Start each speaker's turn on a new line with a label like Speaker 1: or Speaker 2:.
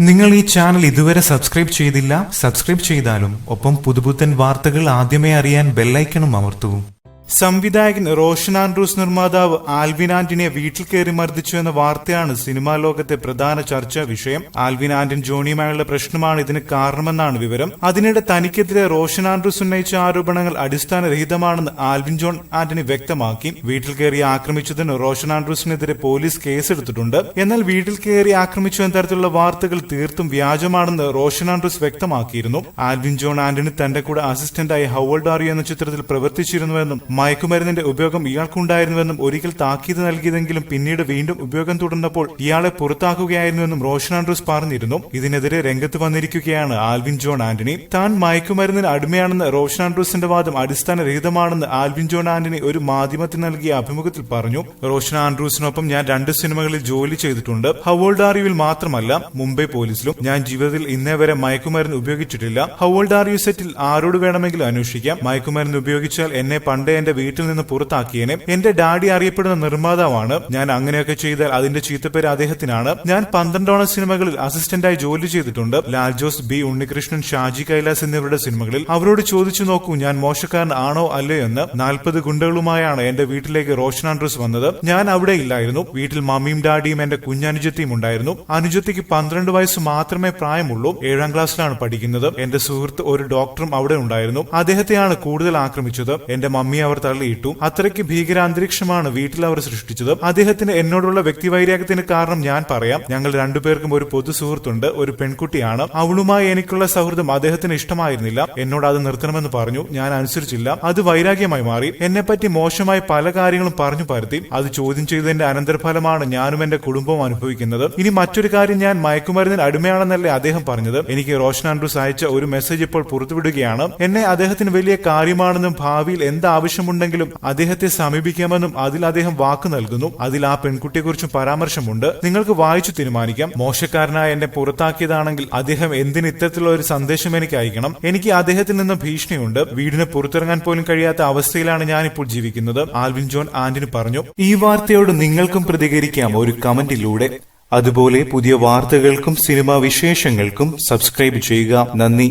Speaker 1: നിങ്ങൾ ഈ ചാനൽ ഇതുവരെ സബ്സ്ക്രൈബ് ചെയ്തില്ല, സബ്സ്ക്രൈബ് ചെയ്താലും ഒപ്പം പുതുപുത്തൻ വാർത്തകൾ ആദ്യമേ അറിയാൻ ബെല്ലൈക്കണും അമർത്തൂ. സംവിധായകൻ റോഷൻ ആൻഡ്രൂസ് നിർമ്മാതാവ് ആൽവിൻ ആന്റണിയെ വീട്ടിൽ കയറി മർദ്ദിച്ചു എന്ന വാർത്തയാണ് സിനിമാ ലോകത്തെ പ്രധാന ചർച്ചാ വിഷയം. ആൽവിൻ ആന്റണി ജോണിയുമായുള്ള പ്രശ്നമാണ് ഇതിന് കാരണമെന്നാണ് വിവരം. അതിനിടെ തനിക്കെതിരെ റോഷൻ ആൻഡ്രൂസ് ഉന്നയിച്ച ആരോപണങ്ങൾ അടിസ്ഥാനരഹിതമാണെന്ന് ആൽവിൻ ജോൺ ആന്റണി വ്യക്തമാക്കി. വീട്ടിൽ കയറി ആക്രമിച്ചതിന് റോഷൻ ആൻഡ്രൂസിനെതിരെ പോലീസ് കേസെടുത്തിട്ടുണ്ട്. എന്നാൽ വീട്ടിൽ കയറി ആക്രമിച്ചു എന്ന തരത്തിലുള്ള വാർത്തകൾ തീർത്തും വ്യാജമാണെന്ന് റോഷൻ ആൻഡ്രൂസ് വ്യക്തമാക്കിയിരുന്നു. ആൽവിൻ ജോൺ ആന്റണി തന്റെ കൂടെ അസിസ്റ്റന്റായി ഹൗ ഓൾഡ് ആർ യു എന്ന ചിത്രത്തിൽ പ്രവർത്തിച്ചിരുന്നുവെന്നും മയക്കുമരുന്നിന്റെ ഉപയോഗം ഇയാൾക്കുണ്ടായിരുന്നുവെന്നും ഒരിക്കൽ താക്കീത് നൽകിയതെങ്കിലും പിന്നീട് വീണ്ടും ഉപയോഗം തുടർന്നപ്പോൾ ഇയാളെ പുറത്താക്കുകയായിരുന്നുവെന്നും റോഷൻ ആൻഡ്രൂസ് പറഞ്ഞിരുന്നു. ഇതിനെതിരെ രംഗത്ത് വന്നിരിക്കുകയാണ് ആൽവിൻ ജോൺ ആന്റണി. താൻ മയക്കുമരുന്നിന് അടിമയാണെന്ന് റോഷൻ ആൻഡ്രൂസിന്റെ വാദം അടിസ്ഥാനരഹിതമാണെന്ന് ആൽവിൻ ജോൺ ആന്റണി ഒരു മാധ്യമത്തിന് നൽകിയ അഭിമുഖത്തിൽ പറഞ്ഞു. റോഷൻ ആൻഡ്രൂസിനൊപ്പം ഞാൻ 2 സിനിമകളിൽ ജോലി ചെയ്തിട്ടുണ്ട്. ഹൗ ഓൾഡ് ആർ യുവിൽ മാത്രമല്ല, മുംബൈ പോലീസിലും. ഞാൻ ജീവിതത്തിൽ ഇന്നേ വരെ മയക്കുമരുന്ന് ഉപയോഗിച്ചിട്ടില്ല. ഹൗ ഓൾഡ് ആർ യു സെറ്റിൽ ആരോട് വേണമെങ്കിലും അന്വേഷിക്കാം. മയക്കുമരുന്ന് ഉപയോഗിച്ചാൽ എന്നെ പണ്ടേ എന്റെ വീട്ടിൽ നിന്ന് പുറത്താക്കിയേനെ. എന്റെ ഡാഡി അറിയപ്പെടുന്ന നിർമ്മാതാവാണ്. ഞാൻ അങ്ങനെയൊക്കെ ചെയ്താൽ അതിന്റെ ചീത്തപ്പേര് അദ്ദേഹത്തിനാണ്. ഞാൻ 12 സിനിമകളിൽ അസിസ്റ്റന്റായി ജോലി ചെയ്തിട്ടുണ്ട്. ലാൽ ജോസ്, ബി ഉണ്ണികൃഷ്ണൻ, ഷാജി കൈലാസ് എന്നിവരുടെ സിനിമകളിൽ. അവരോട് ചോദിച്ചു നോക്കൂ ഞാൻ മോശക്കാരൻ ആണോ അല്ലയോ എന്ന്. 40 ഗുണ്ടകളുമായാണ് എന്റെ വീട്ടിലേക്ക് റോഷൻ ആൻഡ്രൂസ് വന്നത്. ഞാൻ അവിടെ ഇല്ലായിരുന്നു. വീട്ടിൽ മമ്മിയും ഡാഡിയും എന്റെ കുഞ്ഞനുജത്തിയും ഉണ്ടായിരുന്നു. അനുജത്തിക്ക് 12 വയസ്സ് മാത്രമേ പ്രായമുള്ളൂ. 7ാം ക്ലാസ്സിലാണ് പഠിക്കുന്നത്. എന്റെ സുഹൃത്ത് ഒരു ഡോക്ടറും അവിടെ ഉണ്ടായിരുന്നു. അദ്ദേഹത്തെയാണ് കൂടുതൽ ആക്രമിച്ചത്. എന്റെ മമ്മിയെ അവർ തള്ളിയിട്ടു. അത്രയ്ക്ക് ഭീകരാന്തരീക്ഷമാണ് വീട്ടിൽ അവർ സൃഷ്ടിച്ചത്. അദ്ദേഹത്തിന് എന്നോടുള്ള വ്യക്തിവൈരാഗ്യത്തിന് കാരണം ഞാൻ പറയാം. ഞങ്ങൾ 2 പേർക്കും ഒരു പൊതു സുഹൃത്തുണ്ട്, ഒരു പെൺകുട്ടിയാണ്. അവളുമായി എനിക്കുള്ള സൗഹൃദം അദ്ദേഹത്തിന് ഇഷ്ടമായിരുന്നില്ല. എന്നോട് അത് നിർത്തണമെന്ന് പറഞ്ഞു. ഞാൻ അനുസരിച്ചില്ല. അത് വൈരാഗ്യമായി മാറി. എന്നെപ്പറ്റി മോശമായി പല കാര്യങ്ങളും പറഞ്ഞു പരത്തി. അത് ചോദ്യം ചെയ്തതിന്റെ അനന്തരഫലമാണ് ഞാനും എന്റെ കുടുംബവും അനുഭവിക്കുന്നത്. ഇനി മറ്റൊരു കാര്യം, ഞാൻ മയക്കുമരുന്നിന് അടിമയാണെന്നല്ലേ അദ്ദേഹം പറഞ്ഞത്. എനിക്ക് റോഷൻ ആൻഡ്രൂസ് അയച്ച ഒരു മെസ്സേജ് ഇപ്പോൾ പുറത്തുവിടുകയാണ്. എന്നെ അദ്ദേഹത്തിന് വലിയ കാര്യമാണെന്നും ഭാവിയിൽ എന്താവശ്യമുണ്ടെങ്കിലും അദ്ദേഹത്തെ സമീപിക്കാമെന്നും അതിൽ അദ്ദേഹം വാക്ക് നൽകുന്നു. അതിൽ ആ പെൺകുട്ടിയെക്കുറിച്ചും പരാമർശമുണ്ട്. നിങ്ങൾക്ക് വായിച്ചു തീരുമാനിക്കാം. മോശക്കാരനായ എന്നെ പുറത്താക്കിയതാണെങ്കിൽ അദ്ദേഹം എന്തിന് ഇത്തരത്തിലുള്ള ഒരു സന്ദേശം എനിക്ക് അയക്കണം? എനിക്ക് അദ്ദേഹത്തിൽ നിന്ന് ഭീഷണിയുണ്ട്. വീടിന് പുറത്തിറങ്ങാൻ പോലും കഴിയാത്ത അവസ്ഥയിലാണ് ഞാനിപ്പോൾ ജീവിക്കുന്നത്, ആൽവിൻ ജോൺ ആന്റണി പറഞ്ഞു. ഈ വാർത്തയോട് നിങ്ങൾക്കും പ്രതികരിക്കാം ഒരു കമന്റിലൂടെ. അതുപോലെ പുതിയ വാർത്തകൾക്കും സിനിമാ വിശേഷങ്ങൾക്കും സബ്സ്ക്രൈബ് ചെയ്യുക. നന്ദി.